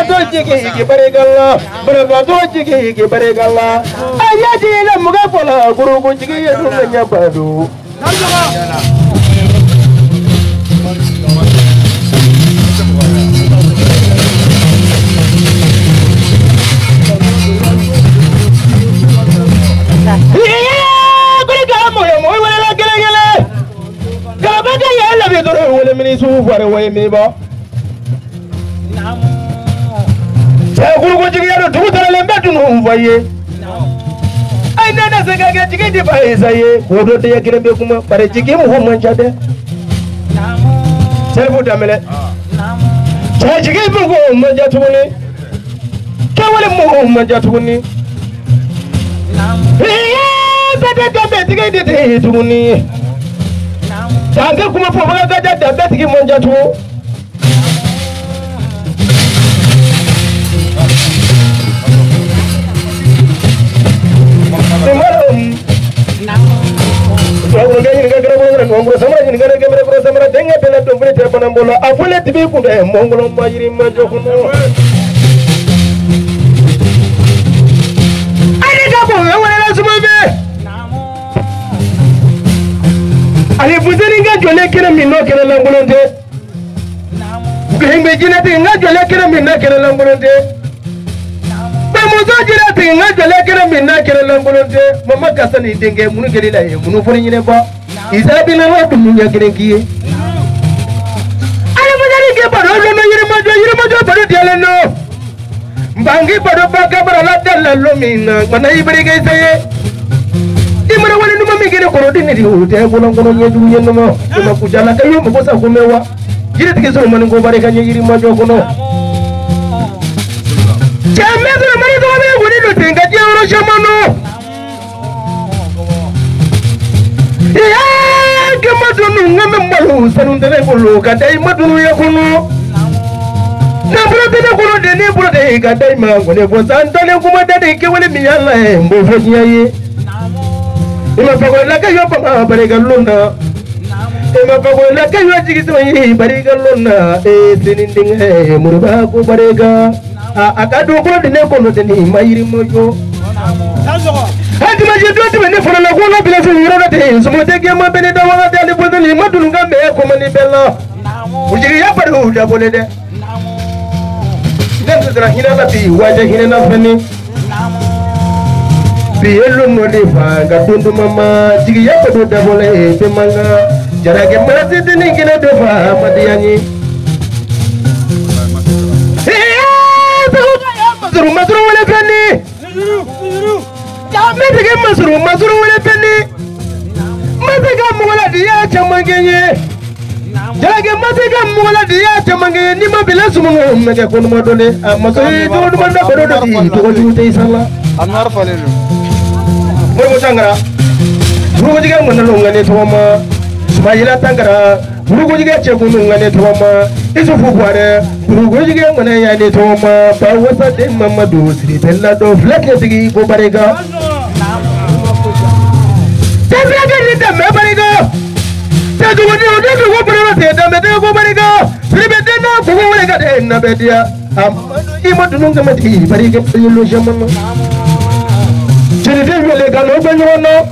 barabato jigi baregalla barabato jigi baregalla ayaji la muga fola guru jigi yedu nya badu Minister for away me ba. Say guru jigiya do tala lembe no vaye. Ai nana se ga jigi di bai saye. Wodo de yakire be kuma pare jigi mu hom manjade. Say bu damele. Say jigi bu ko manjatu ni. Ke wale mu hom manjatu ni. Bebe gambe jigi di tuni. Jangan kuma fofa gaja da betiki monja tu. Semalam. Kalau gaya ni gaya berapa orang sama ni gaya berapa sama dengar bela tu boleh terpanam bola. Apa le tibi kuda mongolong majiri majo kuno. Ada kamu yang mana semua be? Ali buzeri nga jole kena minno kena langolonde gihimbe jinati nga jole kena minna kena langolonde ba mozo jinati nga jole kena minna kena langolonde mama kasani denge munu gelila ye munu foni nyine ba isabi na wa dunya girenkiye ali buzeri ke baro no yiri majo baro diale no mbangi baro baka baro la dalla lo minna mana ibri ge saye imara wale numa migere korodi ni hote bolon kono nyedu yenno ma kujala kayo mo bosa kumewa jire tike so man go bare kanye yiri majo kono jamme do mari do be woni do tenga je oro shamano ya ke madunu ngame malu sanu ndele bolo ka dai madunu ya kono na bro de kono de ni bro de ka dai ma ngone bo san dole kuma de ke wale mi yalla e mbo fenyaye ima pagola kayo pa barigalunda ima pagola kayo jigito yi barigalunda sinindinge muruba ko barega akadu ko dine ko no deni mayiri mojo hadi ma jedo to ne fona la ko no bila so yoro de so mo de ge ma bene da wa de bo de ma dunu ngambe ko mani bella ujiri ya padu da bole de den dra hina la bi waje hina na fani Bielo no defa gatundu mama jigi ya padu da bole pe manga jarage marati dini gina defa madiyani mazuru wala penni ya medige mazuru wala penni madiga mu wala diya chamangenye jarage madiga mu wala diya chamangenye ni mabila sumu mege kono modone mazuru do manda bodo di to jute isalla anwar falelu Buru tangara, buru juga menelungane tuama, semayila tangara, buru juga cekunungane tuama, isu fukuare, buru juga menayani tuama, bawa sate mama dusri, bella do flaknya segi go barega. Tapi akan kita barega. Tapi udah go barega, tapi go barega. Ribet na go barega deh na bedia. Ima dunung kemati barega pelu zaman. Jadi dia gano benyono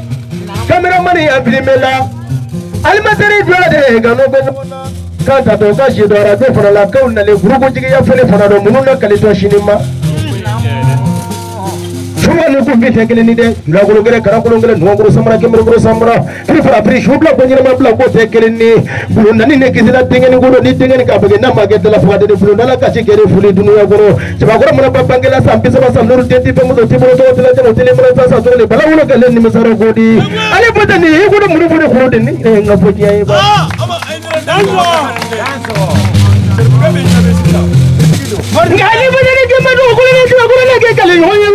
kamera mani abrimela almasari dwala de gano benyono kanta to kashi do ra do fara la kauna le gurugo jigi ya fele fara do mununa kalito shinima shuma no ko bite kele ni de la gulo gere kara gulo gele no guru samra kemro guru samra pri fara pri shubla ko nyina mabla ko te kele ni bulu nani ne kisila tengeni guru ni tengeni ka bage na mage de la fwa de bulu nala kachi gere fuli dunuya guru jaba guru mona babangela sampi sama samnuru tenti pe mudo tibolo to tela tela tele mona sa tole bala ulo gele ni misaro godi ale boda ni guru muru muru guru de ni ngafoti ay ba danzo Margali bajane ke madu guru ni guru la ke kale yo yo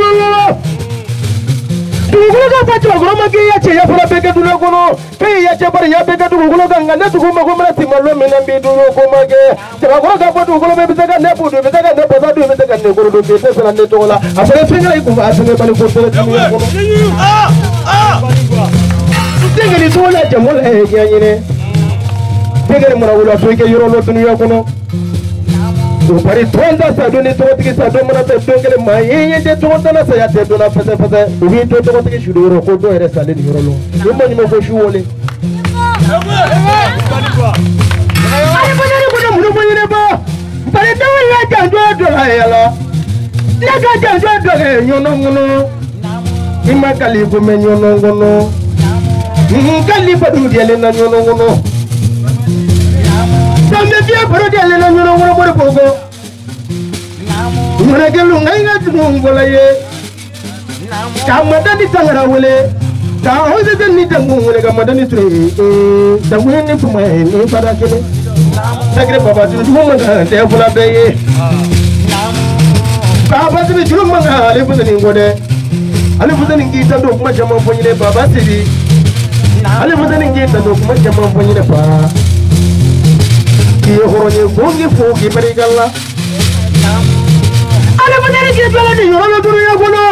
Dugula ka pacho guru ma ke ya che ya fura beke dulo kono pe ya che bar ya beke dugula ka ngana duguma ko mara timalo mena be dulo ko ma ke tera guru ka patu guru be bitaka ne pudu bitaka ne posa du bitaka ne guru do be sala ne tola afare finga ko asenge bali ko tele tumi ko Tenga ni tola jamola e ya nyine Tenga ni mara wala to ke yoro lo tunu ya kono o pari tonda sa doni togotigi sa do mana te dongele ma ye de tonda na sa ya te dona fese fese o wi to togotigi shudoro ko do ere sale ni yorolo o mo ni mo ko shuwole ay bonere ko mo mo ni ba pari do ya janjo do la yala na ga janjo do le nyono ngono ima kali ko me nyono ngono kali badu diele na nyono ngono sambe bia baro diele na nyono ngono mo ko mona gelu ngai nga tungo la ye kamada ni tangara wole ta hoze den ni tangu wole kamada ni tre tangu ni puma ni para kele sagre baba tu manga te fula beye baba tu juru manga ale funa ni ngode ale funa ni ngita do kuma jama fonyile baba tibi ale funa ni ngita do kuma jama fonyile pa ki horonye gongi fogi barigalla ale fana ni bela ni yoro duru ya gono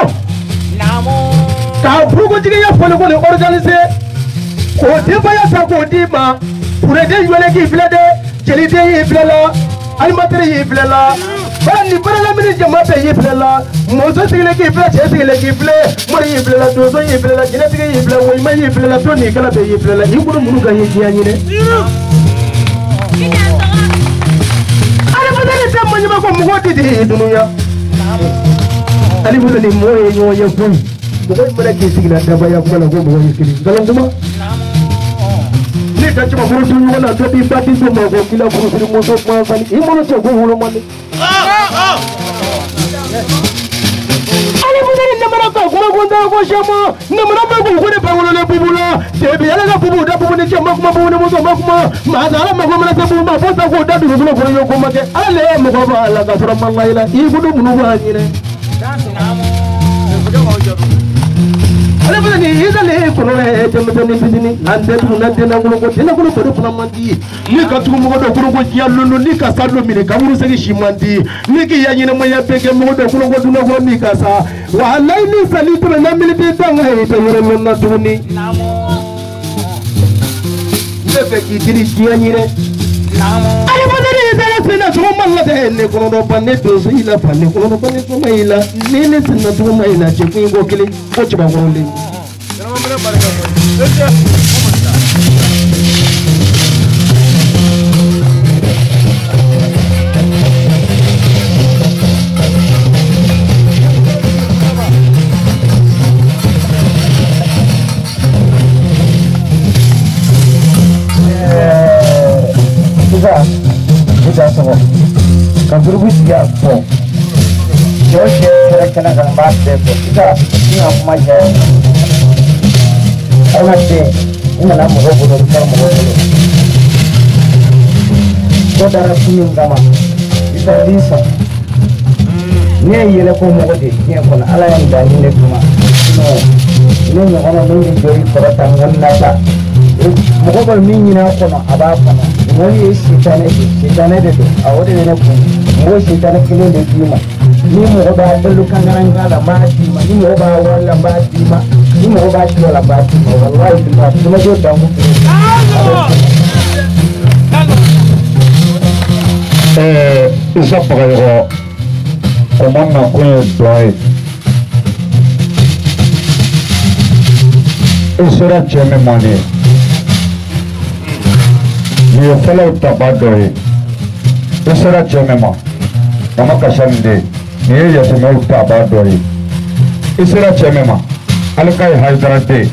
namo ta bugo jige ya fole ko organiser ko de baya sa ko di ma pour de yole ki blede jeli de yi blela alimatri yi blela bala ni bala mi jama be yi blela mozo sigile ki blela che sigile ki ble mori yi blela dozo yi blela djinètiki yi blela wo ma yi blela to ni kala be yi blela yi guru munu ga yi jiani ne ale fana ni tamma ni ma ko mo di di dunuya ali bulo ni moye nyoye fun ko mala ke sigila daba ya ko la go mo yikini galan kuma ni ta ci ma buru tun wala to bi bati do mo go kila buru tun mo so ma fani i mo to go hulo man ali bulo ni namara ka ko go nda go shamo namara ba go ne pa wala le bubula te bi ala ga bubu da bubu ni chama kuma bubu ni mo so ma kuma ma da ala ma go mala te bubu ma bo ta go da du bulo ko yo ko ma ke ala le mo go ba ala ga sura ma ila i budu munu ba ni ne ale bana ni izale kono le tembe ni bidini ande tu nande na ngulo ko tena ngulo ko kuna mandi ni ka tugu mo do kuno ko ya lolo ni ka sa do mini ka muru segi shimandi ni ki ya nyina mo ya pege mo do kuno ko duna ko ni ka sa wa laini salitu na mili bi tanga e te yore men na tuni ne fe ki diri ya nyire ale bana ni izale sina so malla de ne kono do banne do so ila banne kono do banne so maila ni ne sina to maila che ku ngo kile ko ci ba ngole Contribusi ya po. Joshi serikana kan batte po. Kita ina kumaja. Awate ina na mugo do kama mugo do. Kodara kuni ngama. Isa lisa. Ne yele ko mugo de. Ne ko na ala yang dani ne kuma. No. Ne ono no ni jori korata ngana. Mugo ko minyi na ko na aba ko na. Wani sitane de to awode ne ko mo sitane kile de kima ni mo ba dalu kangaranga la mati ma ni mo ba wala mati ma ni mo ba ti wala mati ma wallahi ba tuma jo dangu isa Bagayoko comment na ko doy isura cheme mane ni fala utabadoy isura cheme ma kama kashande ni yasema utabadoy isura cheme ma alkai Haidara de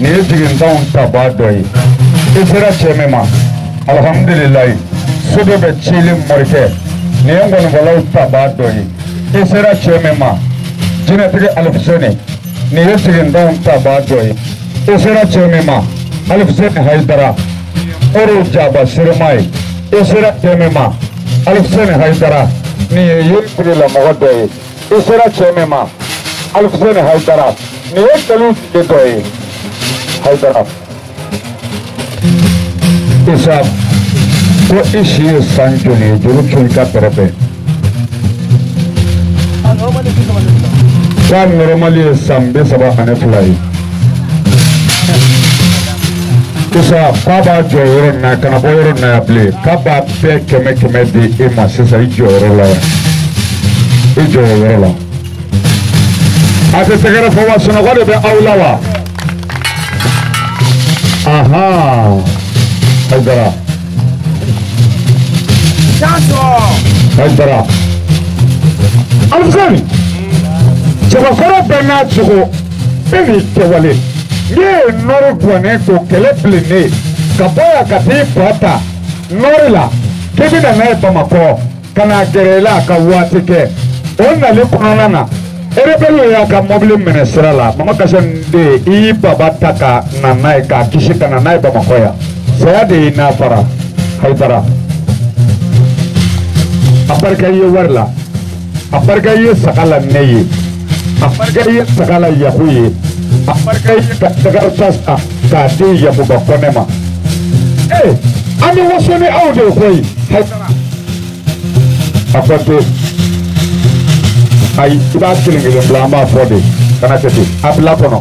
ni jigin down utabadoy isura cheme ma alhamdulillah sudo be chilin morke ni ngon wala utabadoy isura cheme ma djinètiki alfsoni ni yasigin down utabadoy isura cheme ma alfsoni Haidara Oro jaba sirmai isira chemema alfsene Haidara ni yekuri la mogodoy isira chemema alfsene Haidara ni yekalu kedoy Haidara isa ko ishi sanjuli juru chulka perepe kan normally sambe saba aneflai Isa k'a b'a jɔ yɔrɔ nin na kana bɔ yɔrɔ nin na yan bilen k'a b'a bɛɛ kɛmɛ di e ma sisan i jɔ yɔrɔ la yan i jɔ yɔrɔ la a tɛ tɛgɛrɛ fɔ wa sunɔgɔ de bɛ aw la wa Haidara Haidara Alfred cɛbakɔrɔ bɛɛ n'a cogo e n'i kɛwale n'i ye nɔri guwanen to kɛlɛ bilennen ka bɔ yan ka t'i fa ta nɔri la k'i bɛ na n'a ye Bamakɔ ka n'a gɛrɛ i la ka waati kɛ o nali kɔnɔna na erebelu y'a ka mobili minɛ sira la Mama Kasani den i y'i baba ta ka na n'a ye k'a kisi ka na n'a ye Bamakɔ yan saya de y'i n'a fara Haidara a barika i ye wari la a barika i ye saga la ne ye a barika i ye saga la Yaku ye a barika i ye ka dagarita san k'a di Yakuba Kɔnɛ ma an bɛ waso ni aw de ye koyi Haidara a ko ten ayi i b'a kelen kelen bila an b'a fɔ de kana kɛ ten a bila kɔnɔ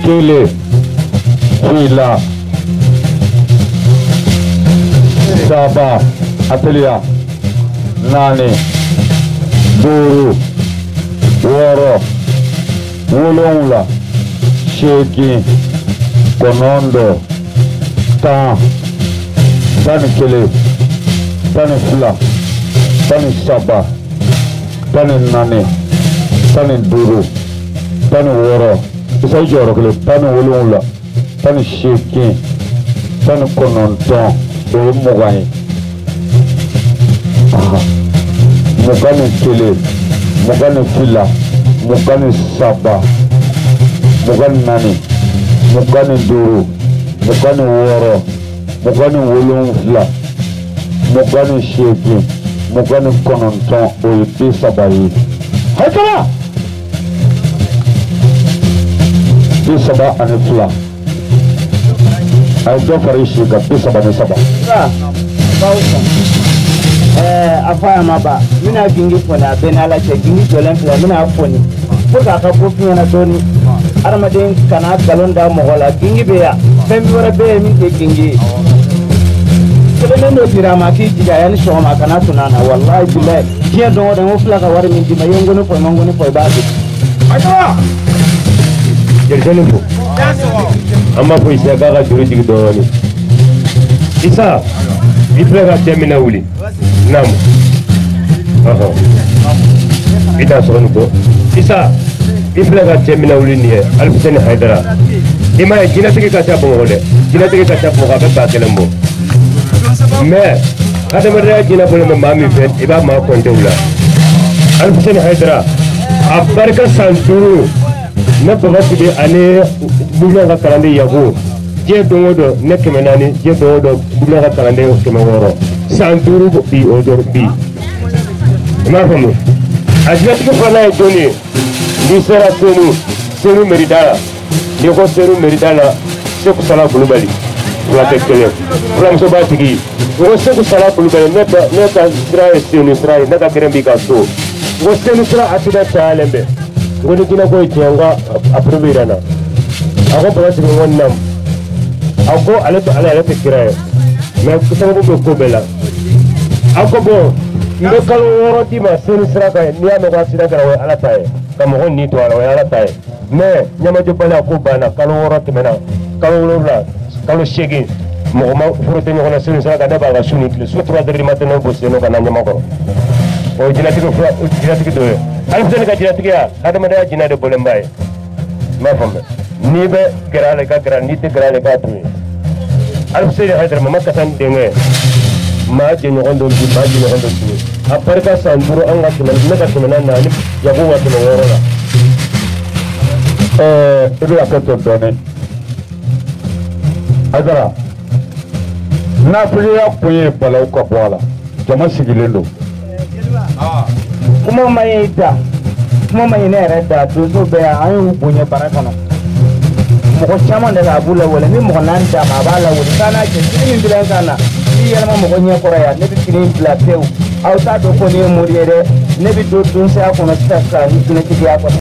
kelen fila saba a teliya naani duuru wɔɔrɔ wolonwula seegin kɔnɔntɔn tan tan ni kelen tan ni fila tan ni saba tan ni naani tan ni duuru tan ni wɔɔrɔ isa i jɔyɔrɔ kelen tan ni wolonwula tan ni seegin tan ni kɔnɔntɔn o ye 20 ye 21 22 23 24 25 26 27 28 29 o ye 30 ye Haidara 32 a ye dɔ fara i si kan 33 a fa ma ba mina gingi foni a bɛɛ n'ala cɛ gingi jɔlen filɛ mina foni pour que a ka bɔ fi ɲɛna dɔɔni adamaden kana galon da mɔgɔ la gingi bɛ yan fɛn wɛrɛ bɛ yen min tɛ gingi ye sɛbɛnnen dɔ dira a ma k'i jija yanni sɔgɔma a kana tuna na walahi bilahi diɲɛ don o don n ko fila ka wari min d'i ma i ye n gɔni fɔ i ma n gɔni fɔ i b'a di Haidara jɛrɛjɛlen fo an b'a fɔ Isa k'a ka juru jigi dɔɔni Isa i filɛ ka cɛ min na wuli naamu i t'a sɔrɔ nin kɔ Isa i filɛ ka cɛ min na wuli nin ye Alfuseni Haidara i m'a ye jinɛtigi ka ca Bamakɔ dɛ jinɛtigi ka ca Bamakɔ a bɛ ba kelen bɔ mais adamadenya jinɛ bolo bɛ maa min fɛ i b'a maa kɔnte o la Alfuseni Haidara a barika san 5 ne baba sigi ani buɲɔn ka kalanden Yaku diɲɛ don o don ne 400 diɲɛ don o don buɲɔn ka kalanden 600 san 5 bi o don bi i m'a faamu a jinɛtigi fana ye jɔnni ye n'i sera Senu Meridala n'i ko Senu Meridala Seku Sala Kulubali fila tɛ kelen fulamuso b'a tigi n ko Seku Sala Kulubali ne ka sira ye Senu sira ye ne ka gɛrɛn b'i ka so n ko Senu sira accident cayalen bɛ n ko ni jinɛ ko ye tiɲɛ n ka a prouvé yɛrɛ na a ko baba sigi n ko nam a ko ale yɛrɛ tɛ kira ye mais sababu bɛ ko bɛɛ la a ko bon n bɛ kalo 6 d'i ma Senu sira kan n'i y'a mɛn ko accident kɛra o ye Ala ta ye ka mɔgɔ ni to a la o ye Ala ta ye mais ɲamajɔbaliya ko banna kalo 6 tɛmɛna kalo 7 kalo 8 mɔgɔ ma furu tɛ ɲɔgɔn na Senu sira kan ne b'a ka su ni tile su 3 heures du matin ne bɔ Senu ka na Ɲamakɔrɔ o ye jinɛtigi dɔ ye Alfuseni ka jinɛtigiya adamadenya jinɛ de bɔlen b'a ye i m'a faamu n'i bɛ gɛrɛ a la i ka gɛrɛ n'i tɛ gɛrɛ a la i k'a to yen Alfuseni Haidara Mama Kasani denkɛ maa jɛɲɔgɔn dɔ bi maa jɛɲɔgɔn dɔ sigi a barika san 5 an ka tɛmɛ ne ka tɛmɛ na ni Yaku ka tɛmɛ 6 la i bɛ hakɛ to dɔɔni Haidara nafiliya kun ye balawu ka bɔ a la jama sigilen don kuma ma ye da kuma ma ye ne yɛrɛ da donso bɛɛ yan an y'u bonya bara kɔnɔ mɔgɔ caman de b'a b'u lawale ni mɔgɔ 4 d'a ma a b'a lawale k'a n'a cɛ fini min bila kan na n'i yɛlɛma mɔgɔ ɲɛ kɔrɔ yan ne bɛ fini in bila pewu aw t'a dɔn ko nin ye mori ye dɛ ne bɛ don donsaya kɔnɔ sisan ni jinɛtigiya kɔnɔ